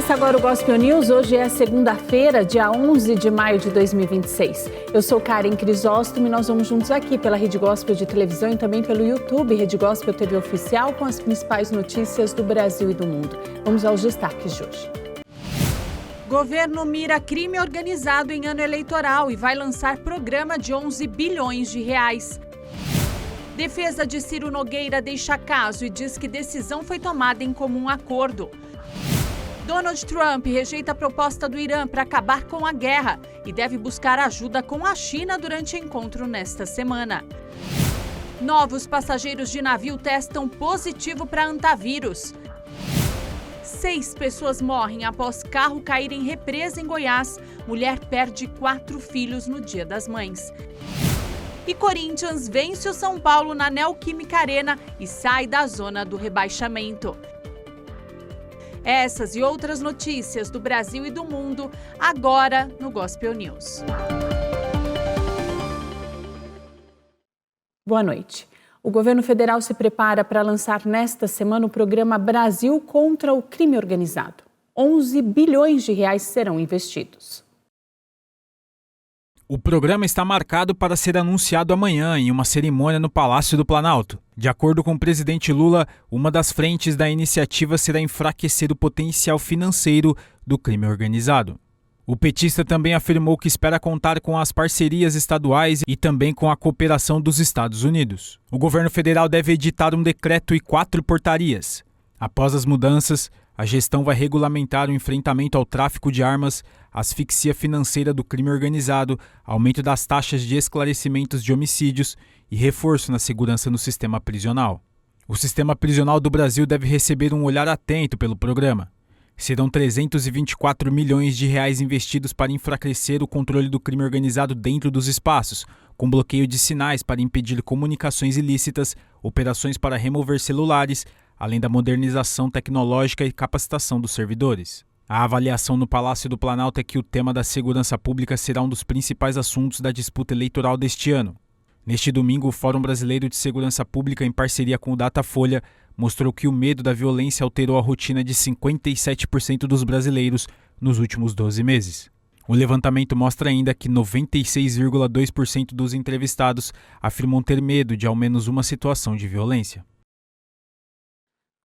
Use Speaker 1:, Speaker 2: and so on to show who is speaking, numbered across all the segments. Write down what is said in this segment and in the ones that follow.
Speaker 1: Começa agora o Gospel News. Hoje é segunda-feira, dia 11 de maio de 2026. Eu sou Karen Crisóstomo e nós vamos juntos aqui pela Rede Gospel de televisão e também pelo YouTube, Rede Gospel TV Oficial, com as principais notícias do Brasil e do mundo. Vamos aos destaques de hoje. Governo mira crime organizado em ano eleitoral e vai lançar programa de 11 bilhões de reais. Defesa de Ciro Nogueira deixa caso e diz que decisão foi tomada em comum acordo. Donald Trump rejeita a proposta do Irã para acabar com a guerra e deve buscar ajuda com a China durante encontro nesta semana. Novos passageiros de navio testam positivo para antavírus. 6 pessoas morrem após carro cair em represa em Goiás. Mulher perde 4 filhos no Dia das Mães. E Corinthians vence o São Paulo na Neoquímica Arena e sai da zona do rebaixamento. Essas e outras notícias do Brasil e do mundo, agora no Gospel News. Boa noite. O governo federal se prepara para lançar nesta semana o programa Brasil contra o Crime Organizado. 11 bilhões de reais serão investidos.
Speaker 2: O programa está marcado para ser anunciado amanhã em uma cerimônia no Palácio do Planalto. De acordo com o presidente Lula, uma das frentes da iniciativa será enfraquecer o potencial financeiro do crime organizado. O petista também afirmou que espera contar com as parcerias estaduais e também com a cooperação dos Estados Unidos. O governo federal deve editar um decreto e 4 portarias. Após as mudanças, a gestão vai regulamentar o enfrentamento ao tráfico de armas, asfixia financeira do crime organizado, aumento das taxas de esclarecimentos de homicídios e reforço na segurança no sistema prisional. O sistema prisional do Brasil deve receber um olhar atento pelo programa. Serão 324 milhões de reais investidos para enfraquecer o controle do crime organizado dentro dos espaços, com bloqueio de sinais para impedir comunicações ilícitas, operações para remover celulares, além da modernização tecnológica e capacitação dos servidores. A avaliação no Palácio do Planalto é que o tema da segurança pública será um dos principais assuntos da disputa eleitoral deste ano. Neste domingo, o Fórum Brasileiro de Segurança Pública, em parceria com o Datafolha, mostrou que o medo da violência alterou a rotina de 57% dos brasileiros nos últimos 12 meses. O levantamento mostra ainda que 96,2% dos entrevistados afirmam ter medo de ao menos uma situação de violência.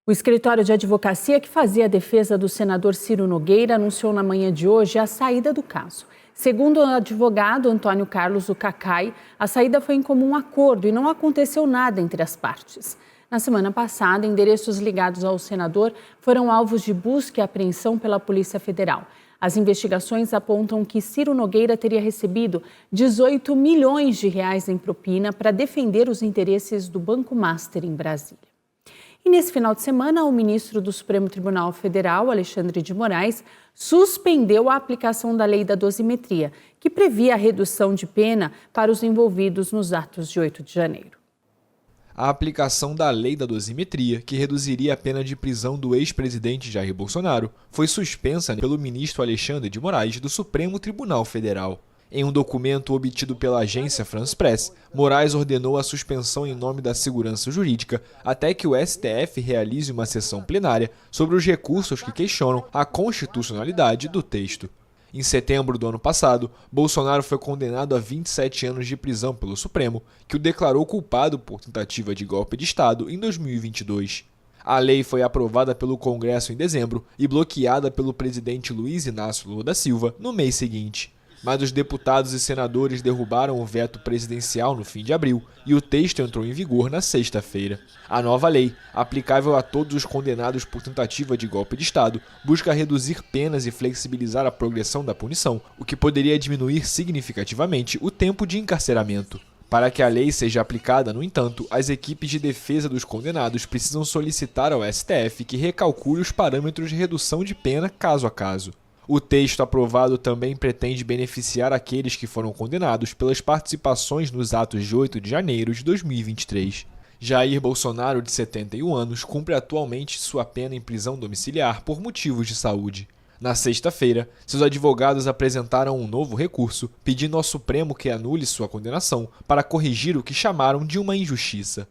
Speaker 1: O escritório de advocacia que fazia a defesa do senador Ciro Nogueira anunciou na manhã de hoje a saída do caso. Segundo o advogado Antônio Carlos Ucacai, a saída foi em comum acordo e não aconteceu nada entre as partes. Na semana passada, endereços ligados ao senador foram alvos de busca e apreensão pela Polícia Federal. As investigações apontam que Ciro Nogueira teria recebido 18 milhões de reais em propina para defender os interesses do Banco Master em Brasília. E nesse final de semana, o ministro do Supremo Tribunal Federal, Alexandre de Moraes, suspendeu a aplicação da lei da dosimetria, que previa a redução de pena para os envolvidos nos atos de 8 de janeiro.
Speaker 3: A aplicação da lei da dosimetria, que reduziria a pena de prisão do ex-presidente Jair Bolsonaro, foi suspensa pelo ministro Alexandre de Moraes do Supremo Tribunal Federal. Em um documento obtido pela agência France Press, Moraes ordenou a suspensão em nome da segurança jurídica até que o STF realize uma sessão plenária sobre os recursos que questionam a constitucionalidade do texto. Em setembro do ano passado, Bolsonaro foi condenado a 27 anos de prisão pelo Supremo, que o declarou culpado por tentativa de golpe de Estado em 2022. A lei foi aprovada pelo Congresso em dezembro e bloqueada pelo presidente Luiz Inácio Lula da Silva no mês seguinte. Mas os deputados e senadores derrubaram o veto presidencial no fim de abril e o texto entrou em vigor na sexta-feira. A nova lei, aplicável a todos os condenados por tentativa de golpe de Estado, busca reduzir penas e flexibilizar a progressão da punição, o que poderia diminuir significativamente o tempo de encarceramento. Para que a lei seja aplicada, no entanto, as equipes de defesa dos condenados precisam solicitar ao STF que recalcule os parâmetros de redução de pena caso a caso. O texto aprovado também pretende beneficiar aqueles que foram condenados pelas participações nos atos de 8 de janeiro de 2023. Jair Bolsonaro, de 71 anos, cumpre atualmente sua pena em prisão domiciliar por motivos de saúde. Na sexta-feira, seus advogados apresentaram um novo recurso, pedindo ao Supremo que anule sua condenação para corrigir o que chamaram de uma injustiça.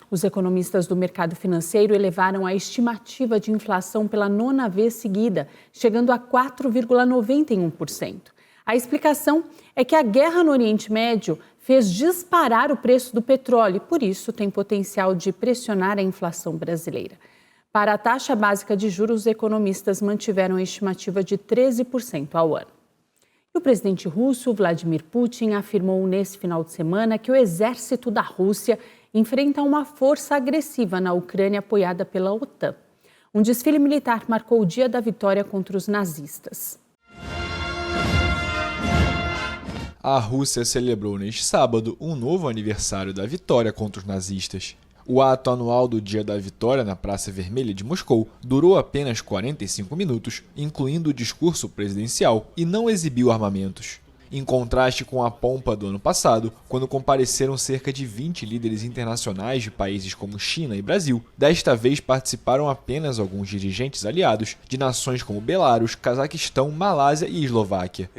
Speaker 1: Os economistas do mercado financeiro elevaram a estimativa de inflação pela 9ª vez seguida, chegando a 4,91%. A explicação é que a guerra no Oriente Médio fez disparar o preço do petróleo e, por isso, tem potencial de pressionar a inflação brasileira. Para a taxa básica de juros, os economistas mantiveram a estimativa de 13% ao ano. E o presidente russo, Vladimir Putin, afirmou nesse final de semana que o exército da Rússia enfrenta uma força agressiva na Ucrânia apoiada pela OTAN. Um desfile militar marcou o dia da vitória contra os nazistas.
Speaker 3: A Rússia celebrou neste sábado um novo aniversário da vitória contra os nazistas. O ato anual do Dia da Vitória na Praça Vermelha de Moscou durou apenas 45 minutos, incluindo o discurso presidencial, e não exibiu armamentos. Em contraste com a pompa do ano passado, quando compareceram cerca de 20 líderes internacionais de países como China e Brasil, desta vez participaram apenas alguns dirigentes aliados de nações como Belarus, Cazaquistão, Malásia e Eslováquia.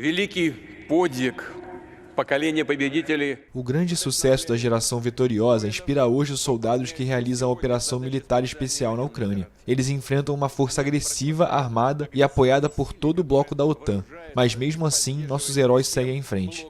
Speaker 3: O grande sucesso da geração vitoriosa inspira hoje os soldados que realizam a operação militar especial na Ucrânia. Eles enfrentam uma força agressiva, armada e apoiada por todo o bloco da OTAN. Mas mesmo assim, nossos heróis seguem em frente.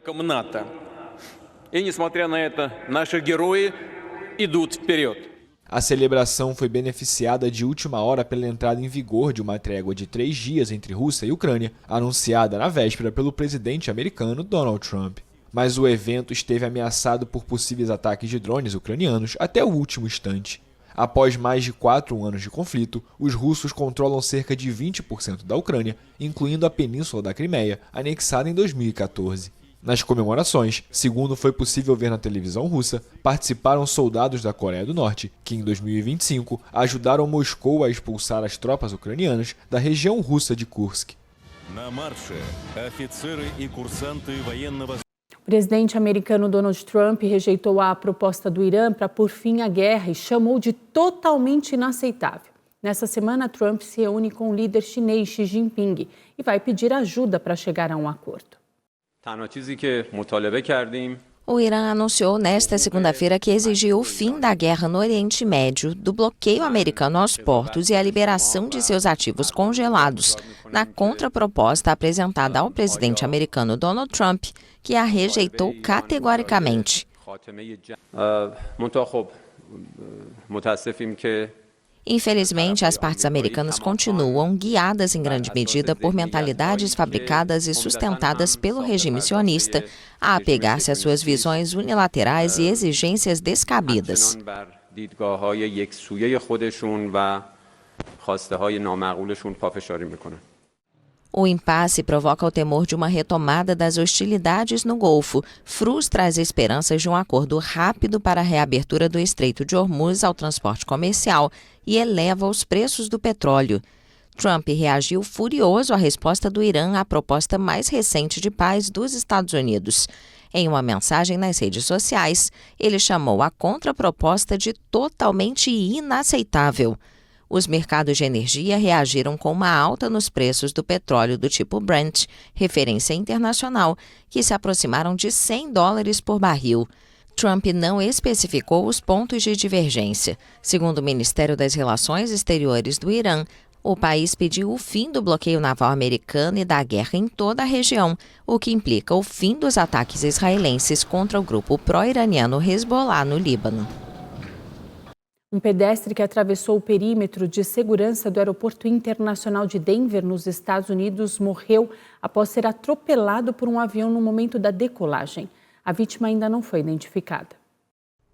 Speaker 3: A celebração foi beneficiada de última hora pela entrada em vigor de uma trégua de 3 dias entre Rússia e Ucrânia, anunciada na véspera pelo presidente americano Donald Trump. Mas o evento esteve ameaçado por possíveis ataques de drones ucranianos até o último instante. Após mais de 4 anos de conflito, os russos controlam cerca de 20% da Ucrânia, incluindo a península da Crimeia, anexada em 2014. Nas comemorações, segundo foi possível ver na televisão russa, participaram soldados da Coreia do Norte, que em 2025 ajudaram Moscou a expulsar as tropas ucranianas da região russa de Kursk.
Speaker 1: O presidente americano Donald Trump rejeitou a proposta do Irã para pôr fim à guerra e chamou de totalmente inaceitável. Nessa semana, Trump se reúne com o líder chinês Xi Jinping e vai pedir ajuda para chegar a um acordo.
Speaker 4: O Irã anunciou nesta segunda-feira que exigiu o fim da guerra no Oriente Médio, do bloqueio americano aos portos e a liberação de seus ativos congelados, na contraproposta apresentada ao presidente americano Donald Trump, que a rejeitou categoricamente. Infelizmente, as partes americanas continuam guiadas em grande medida por mentalidades fabricadas e sustentadas pelo regime sionista a apegar-se às suas visões unilaterais e exigências descabidas. O impasse provoca o temor de uma retomada das hostilidades no Golfo, frustra as esperanças de um acordo rápido para a reabertura do Estreito de Hormuz ao transporte comercial e eleva os preços do petróleo. Trump reagiu furioso à resposta do Irã à proposta mais recente de paz dos Estados Unidos. Em uma mensagem nas redes sociais, ele chamou a contraproposta de totalmente inaceitável. Os mercados de energia reagiram com uma alta nos preços do petróleo do tipo Brent, referência internacional, que se aproximaram de $100 por barril. Trump não especificou os pontos de divergência. Segundo o Ministério das Relações Exteriores do Irã, o país pediu o fim do bloqueio naval americano e da guerra em toda a região, o que implica o fim dos ataques israelenses contra o grupo pró-iraniano Hezbollah no Líbano.
Speaker 1: Um pedestre que atravessou o perímetro de segurança do Aeroporto Internacional de Denver, nos Estados Unidos, morreu após ser atropelado por um avião no momento da decolagem. A vítima ainda não foi identificada.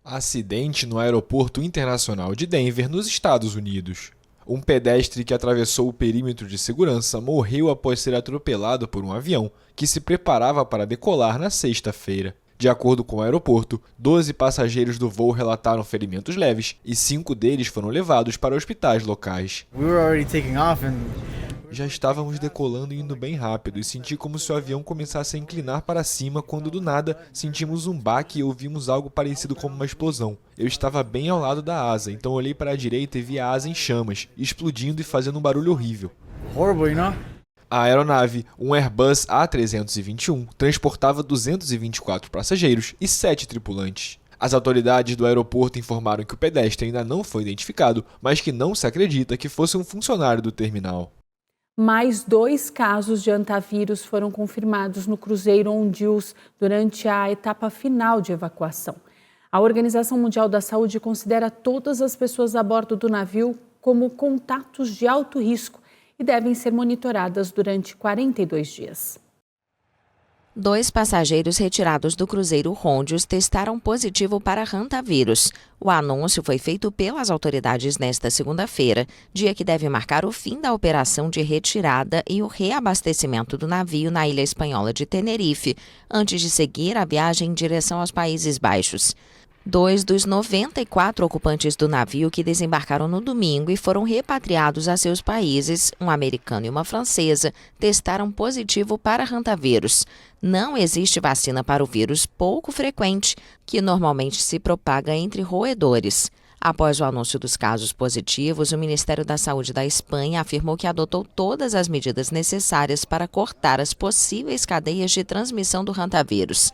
Speaker 3: Acidente no Aeroporto Internacional de Denver, nos Estados Unidos. Um pedestre que atravessou o perímetro de segurança morreu após ser atropelado por um avião que se preparava para decolar na sexta-feira. De acordo com o aeroporto, 12 passageiros do voo relataram ferimentos leves e 5 deles foram levados para hospitais locais. Já estávamos decolando e indo bem rápido e senti como se o avião começasse a inclinar para cima quando do nada sentimos um baque e ouvimos algo parecido com uma explosão. Eu estava bem ao lado da asa, então olhei para a direita e vi a asa em chamas, explodindo e fazendo um barulho horrível. A aeronave, um Airbus A321, transportava 224 passageiros e 7 tripulantes. As autoridades do aeroporto informaram que o pedestre ainda não foi identificado, mas que não se acredita que fosse um funcionário do terminal.
Speaker 1: Mais 2 casos de hantavírus foram confirmados no cruzeiro Ondils durante a etapa final de evacuação. A Organização Mundial da Saúde considera todas as pessoas a bordo do navio como contatos de alto risco e devem ser monitoradas durante 42 dias.
Speaker 4: 2 passageiros retirados do cruzeiro Ondils testaram positivo para hantavírus. O anúncio foi feito pelas autoridades nesta segunda-feira, dia que deve marcar o fim da operação de retirada e o reabastecimento do navio na ilha espanhola de Tenerife, antes de seguir a viagem em direção aos Países Baixos. 2 dos 94 ocupantes do navio que desembarcaram no domingo e foram repatriados a seus países, um americano e uma francesa, testaram positivo para hantavírus. Não existe vacina para o vírus pouco frequente, que normalmente se propaga entre roedores. Após o anúncio dos casos positivos, o Ministério da Saúde da Espanha afirmou que adotou todas as medidas necessárias para cortar as possíveis cadeias de transmissão do hantavírus.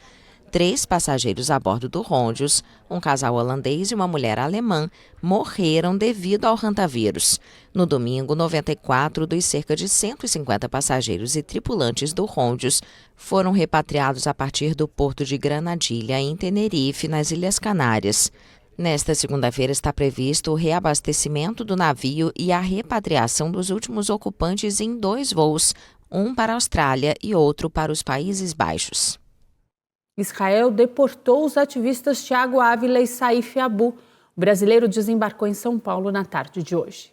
Speaker 4: 3 passageiros a bordo do Ondils, um casal holandês e uma mulher alemã, morreram devido ao hantavírus. No domingo, 94 dos cerca de 150 passageiros e tripulantes do Ondils foram repatriados a partir do porto de Granadilha, em Tenerife, nas Ilhas Canárias. Nesta segunda-feira está previsto o reabastecimento do navio e a repatriação dos últimos ocupantes em 2 voos, um para a Austrália e outro para os Países Baixos.
Speaker 1: Israel deportou os ativistas Thiago Ávila e Saif Abu. O brasileiro desembarcou em São Paulo na tarde de hoje.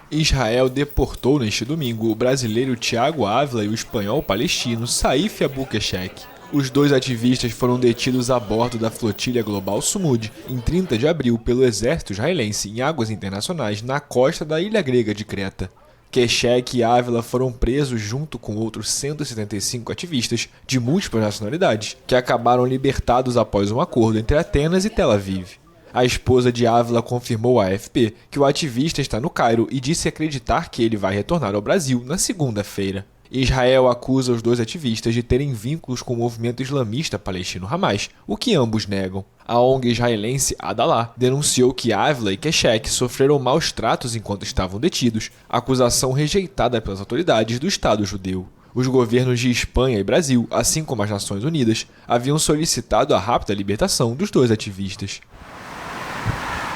Speaker 3: Israel deportou neste domingo o brasileiro Thiago Ávila e o espanhol palestino Saif Abu Keshek. Os 2 ativistas foram detidos a bordo da flotilha global Sumud em 30 de abril pelo exército israelense em águas internacionais na costa da ilha grega de Creta. Keshek e Ávila foram presos junto com outros 175 ativistas de múltiplas nacionalidades, que acabaram libertados após um acordo entre Atenas e Tel Aviv. A esposa de Ávila confirmou à AFP que o ativista está no Cairo e disse acreditar que ele vai retornar ao Brasil na segunda-feira. Israel acusa os 2 ativistas de terem vínculos com o movimento islamista palestino Hamas, o que ambos negam. A ONG israelense Adalah denunciou que Ávila e Keshek sofreram maus tratos enquanto estavam detidos, acusação rejeitada pelas autoridades do Estado judeu. Os governos de Espanha e Brasil, assim como as Nações Unidas, haviam solicitado a rápida libertação dos 2 ativistas.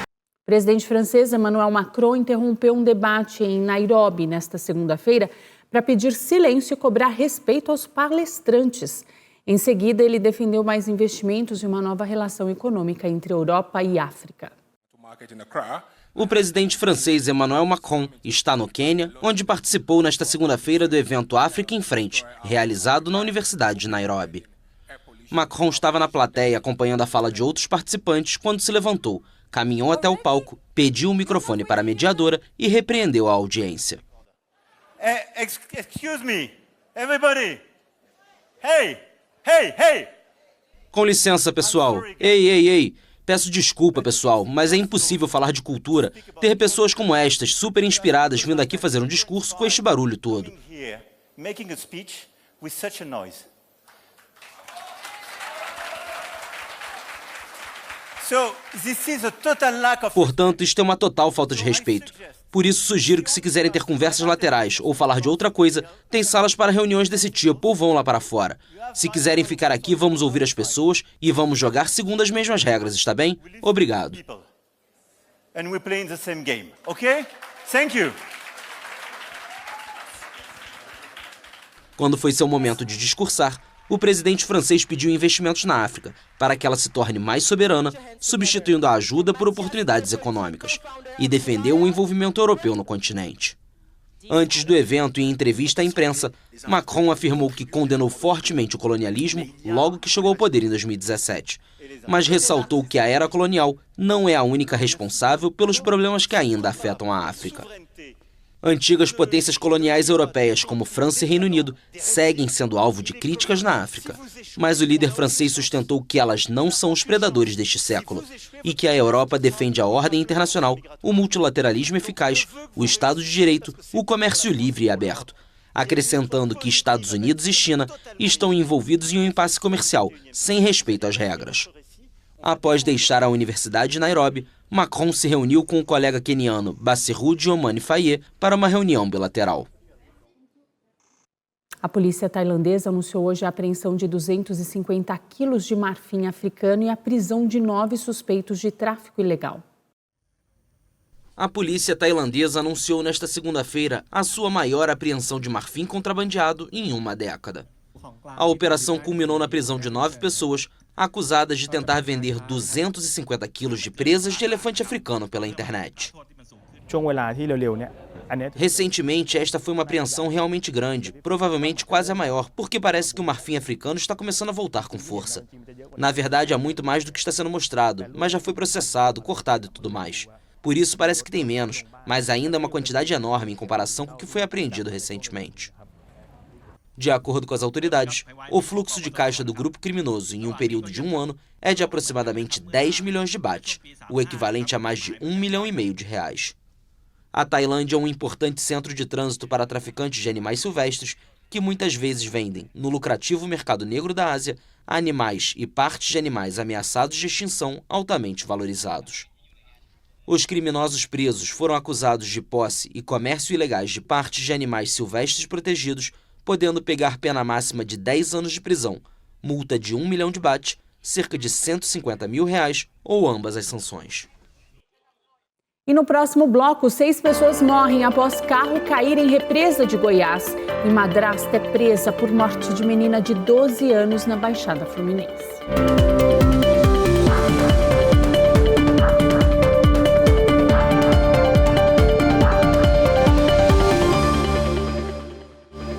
Speaker 1: O presidente francês Emmanuel Macron interrompeu um debate em Nairobi nesta segunda-feira para pedir silêncio e cobrar respeito aos palestrantes. Em seguida, ele defendeu mais investimentos e uma nova relação econômica entre Europa e África.
Speaker 5: O presidente francês Emmanuel Macron está no Quênia, onde participou nesta segunda-feira do evento África em Frente, realizado na Universidade de Nairobi. Macron estava na plateia acompanhando a fala de outros participantes quando se levantou, caminhou até o palco, pediu o microfone para a mediadora e repreendeu a audiência.
Speaker 6: Excuse me, everybody. Hey.
Speaker 5: Com licença, pessoal. Ei. Peço desculpa, pessoal, mas é impossível falar de cultura, ter pessoas como estas, super inspiradas, vindo aqui fazer um discurso com este barulho todo. Portanto, isto é uma total falta de respeito. Por isso, sugiro que, se quiserem ter conversas laterais ou falar de outra coisa, tem salas para reuniões desse tipo ou vão lá para fora. Se quiserem ficar aqui, vamos ouvir as pessoas e vamos jogar segundo as mesmas regras, está bem? Obrigado. Quando foi seu momento de discursar, o presidente francês pediu investimentos na África para que ela se torne mais soberana, substituindo a ajuda por oportunidades econômicas, e defendeu o envolvimento europeu no continente. Antes do evento e em entrevista à imprensa, Macron afirmou que condenou fortemente o colonialismo logo que chegou ao poder em 2017, mas ressaltou que a era colonial não é a única responsável pelos problemas que ainda afetam a África. Antigas potências coloniais europeias, como França e Reino Unido, seguem sendo alvo de críticas na África. Mas o líder francês sustentou que elas não são os predadores deste século e que a Europa defende a ordem internacional, o multilateralismo eficaz, o Estado de Direito, o comércio livre e aberto. acrescentando que Estados Unidos e China estão envolvidos em um impasse comercial, sem respeito às regras. Após deixar a Universidade de Nairobi, Macron se reuniu com o colega queniano Bassirou Diomaye Faye para uma reunião bilateral.
Speaker 1: A polícia tailandesa anunciou hoje a apreensão de 250 quilos de marfim africano e a prisão de 9 suspeitos de tráfico ilegal.
Speaker 5: A polícia tailandesa anunciou nesta segunda-feira a sua maior apreensão de marfim contrabandeado em uma década. A operação culminou na prisão de 9 pessoas acusadas de tentar vender 250 quilos de presas de elefante africano pela internet. Recentemente, esta foi uma apreensão realmente grande, provavelmente quase a maior, porque parece que o marfim africano está começando a voltar com força. Na verdade, há muito mais do que está sendo mostrado, mas já foi processado, cortado e tudo mais. Por isso parece que tem menos, mas ainda é uma quantidade enorme em comparação com o que foi apreendido recentemente. De acordo com as autoridades, o fluxo de caixa do grupo criminoso em um período de 1 ano é de aproximadamente 10 milhões de baht, o equivalente a mais de 1,5 milhão de reais. A Tailândia é um importante centro de trânsito para traficantes de animais silvestres que muitas vezes vendem, no lucrativo mercado negro da Ásia, animais e partes de animais ameaçados de extinção altamente valorizados. Os criminosos presos foram acusados de posse e comércio ilegais de partes de animais silvestres protegidos, podendo pegar pena máxima de 10 anos de prisão, multa de 1 milhão de baht, cerca de 150 mil reais ou ambas as sanções.
Speaker 1: E no próximo bloco, 6 pessoas morrem após carro cair em represa de Goiás. E madrasta é presa por morte de menina de 12 anos na Baixada Fluminense.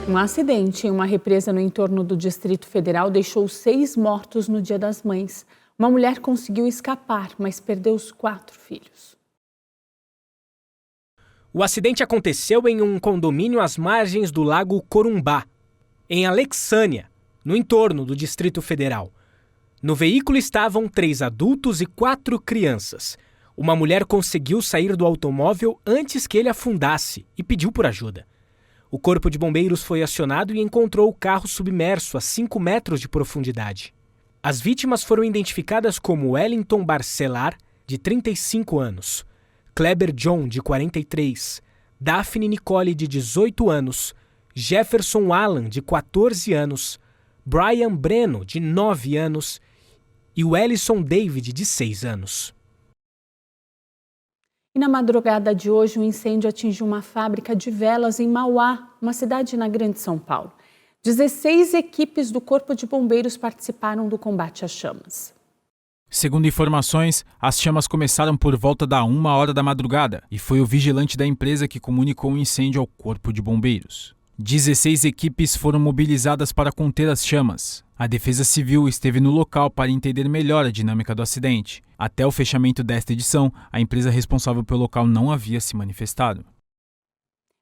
Speaker 1: Um acidente em uma represa no entorno do Distrito Federal deixou 6 mortos no Dia das Mães. Uma mulher conseguiu escapar, mas perdeu os 4 filhos.
Speaker 7: O acidente aconteceu em um condomínio às margens do Lago Corumbá, em Alexânia, no entorno do Distrito Federal. No veículo estavam 3 adultos e 4 crianças. Uma mulher conseguiu sair do automóvel antes que ele afundasse e pediu por ajuda. O corpo de bombeiros foi acionado e encontrou o carro submerso a 5 metros de profundidade. As vítimas foram identificadas como Wellington Barcelar, de 35 anos, Kleber John, de 43, Daphne Nicole, de 18 anos, Jefferson Alan, de 14 anos, Brian Breno, de 9 anos e Wellison David, de 6 anos.
Speaker 1: E na madrugada de hoje, um incêndio atingiu uma fábrica de velas em Mauá, uma cidade na Grande São Paulo. 16 equipes do Corpo de Bombeiros participaram do combate às chamas.
Speaker 2: Segundo informações, as chamas começaram por volta da 1h da madrugada e foi o vigilante da empresa que comunicou o incêndio ao Corpo de Bombeiros. 16 equipes foram mobilizadas para conter as chamas. A Defesa Civil esteve no local para entender melhor a dinâmica do acidente. Até o fechamento desta edição, a empresa responsável pelo local não havia se manifestado.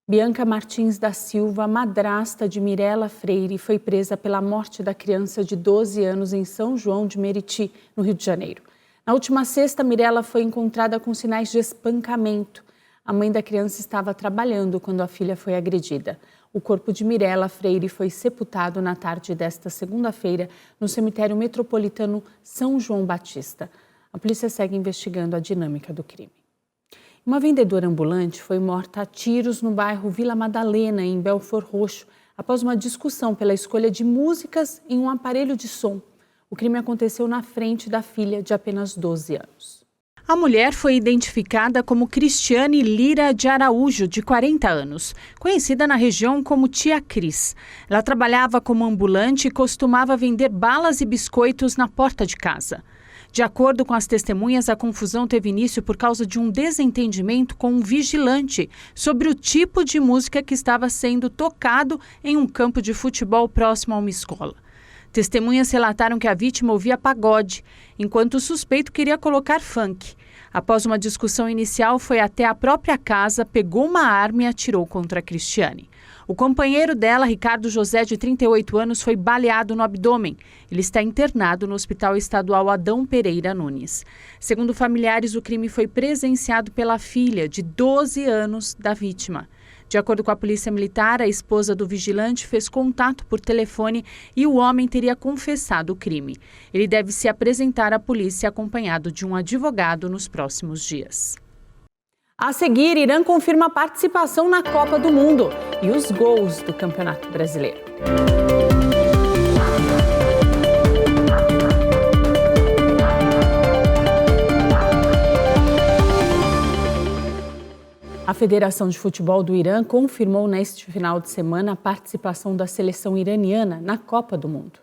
Speaker 1: Bianca Martins da Silva, madrasta de Mirela Freire, foi presa pela morte da criança de 12 anos em São João de Meriti, no Rio de Janeiro. Na última sexta, Mirela foi encontrada com sinais de espancamento. A mãe da criança estava trabalhando quando a filha foi agredida. O corpo de Mirela Freire foi sepultado na tarde desta segunda-feira no cemitério metropolitano São João Batista. A polícia segue investigando a dinâmica do crime. Uma vendedora ambulante foi morta a tiros no bairro Vila Madalena, em Belford Roxo, após uma discussão pela escolha de músicas em um aparelho de som. O crime aconteceu na frente da filha de apenas 12 anos. A mulher foi identificada como Cristiane Lira de Araújo, de 40 anos, conhecida na região como Tia Cris. Ela trabalhava como ambulante e costumava vender balas e biscoitos na porta de casa. De acordo com as testemunhas, a confusão teve início por causa de um desentendimento com um vigilante sobre o tipo de música que estava sendo tocado em um campo de futebol próximo a uma escola. Testemunhas relataram que a vítima ouvia pagode, enquanto o suspeito queria colocar funk. Após uma discussão inicial, foi até a própria casa, pegou uma arma e atirou contra a Cristiane. O companheiro dela, Ricardo José, de 38 anos, foi baleado no abdômen. Ele está internado no Hospital Estadual Adão Pereira Nunes. Segundo familiares, o crime foi presenciado pela filha, de 12 anos, da vítima. De acordo com a Polícia Militar, a esposa do vigilante fez contato por telefone e o homem teria confessado o crime. Ele deve se apresentar à polícia acompanhado de um advogado nos próximos dias. A seguir, Irã confirma a participação na Copa do Mundo e os gols do Campeonato Brasileiro. A Federação de Futebol do Irã confirmou neste final de semana a participação da seleção iraniana na Copa do Mundo.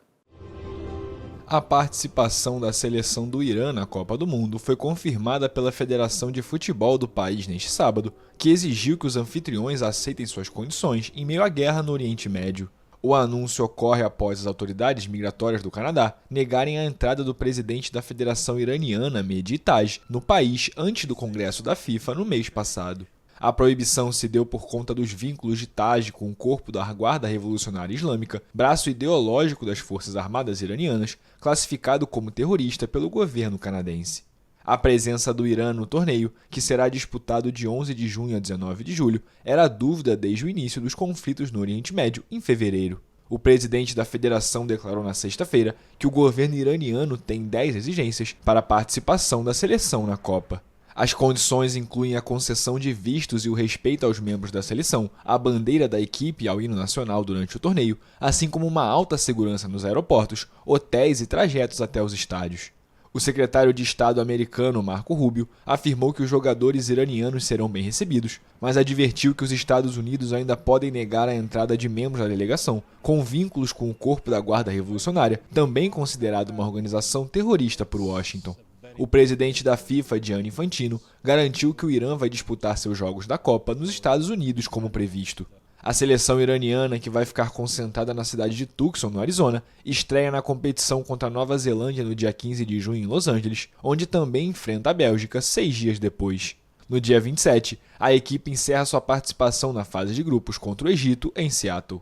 Speaker 3: A participação da seleção do Irã na Copa do Mundo foi confirmada pela Federação de Futebol do país neste sábado, que exigiu que os anfitriões aceitem suas condições em meio à guerra no Oriente Médio. O anúncio ocorre após as autoridades migratórias do Canadá negarem a entrada do presidente da Federação Iraniana, Mehdi Taj, no país antes do Congresso da FIFA no mês passado. A proibição se deu por conta dos vínculos de Taj com o corpo da Guarda Revolucionária Islâmica, braço ideológico das Forças Armadas iranianas, classificado como terrorista pelo governo canadense. A presença do Irã no torneio, que será disputado de 11 de junho a 19 de julho, era dúvida desde o início dos conflitos no Oriente Médio, em fevereiro. O presidente da federação declarou na sexta-feira que o governo iraniano tem 10 exigências para a participação da seleção na Copa. As condições incluem a concessão de vistos e o respeito aos membros da seleção, a bandeira da equipe e ao hino nacional durante o torneio, assim como uma alta segurança nos aeroportos, hotéis e trajetos até os estádios. O secretário de Estado americano, Marco Rubio, afirmou que os jogadores iranianos serão bem recebidos, mas advertiu que os Estados Unidos ainda podem negar a entrada de membros da delegação, com vínculos com o corpo da Guarda Revolucionária, também considerado uma organização terrorista por Washington. O presidente da FIFA, Gianni Infantino, garantiu que o Irã vai disputar seus jogos da Copa nos Estados Unidos como previsto. A seleção iraniana, que vai ficar concentrada na cidade de Tucson, no Arizona, estreia na competição contra a Nova Zelândia no dia 15 de junho em Los Angeles, onde também enfrenta a Bélgica 6 dias depois. No dia 27, a equipe encerra sua participação na fase de grupos contra o Egito, em Seattle.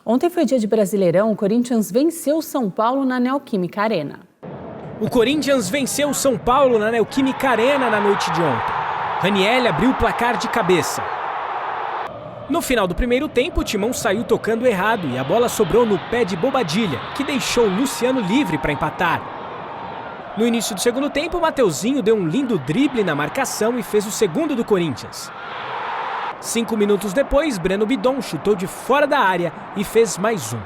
Speaker 1: Ontem foi dia de Brasileirão, o Corinthians venceu o São Paulo na Neoquímica Arena.
Speaker 7: O Corinthians venceu o São Paulo na Neoquímica Arena na noite de ontem. Ranieri abriu o placar de cabeça. No final do primeiro tempo, o Timão saiu tocando errado e a bola sobrou no pé de Bobadilha, que deixou o Luciano livre para empatar. No início do segundo tempo, o Mateuzinho deu um lindo drible na marcação e fez o segundo do Corinthians. 5 minutos depois, Breno Bidon chutou de fora da área e fez mais um.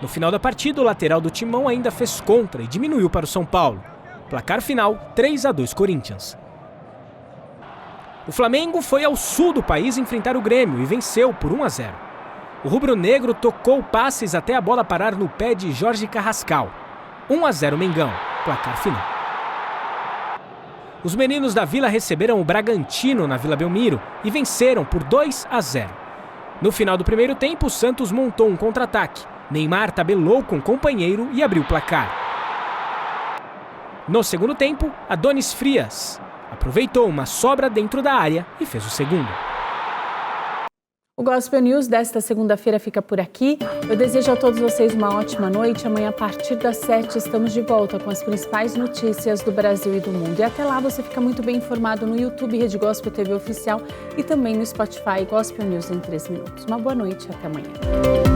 Speaker 7: No final da partida, o lateral do Timão ainda fez contra e diminuiu para o São Paulo. Placar final, 3-2 Corinthians. O Flamengo foi ao sul do país enfrentar o Grêmio e venceu por 1-0. O rubro-negro tocou passes até a bola parar no pé de Jorge Carrascal. 1-0 Mengão, placar final. Os meninos da Vila receberam o Bragantino na Vila Belmiro e venceram por 2-0. No final do primeiro tempo, o Santos montou um contra-ataque. Neymar tabelou com o companheiro e abriu o placar. No segundo tempo, Adonis Frias aproveitou uma sobra dentro da área e fez o segundo.
Speaker 1: O Gospel News desta segunda-feira fica por aqui. Eu desejo a todos vocês uma ótima noite. Amanhã, a partir das 7, estamos de volta com as principais notícias do Brasil e do mundo. E até lá você fica muito bem informado no YouTube Rede Gospel TV Oficial e também no Spotify Gospel News em 3 minutos. Uma boa noite e até amanhã.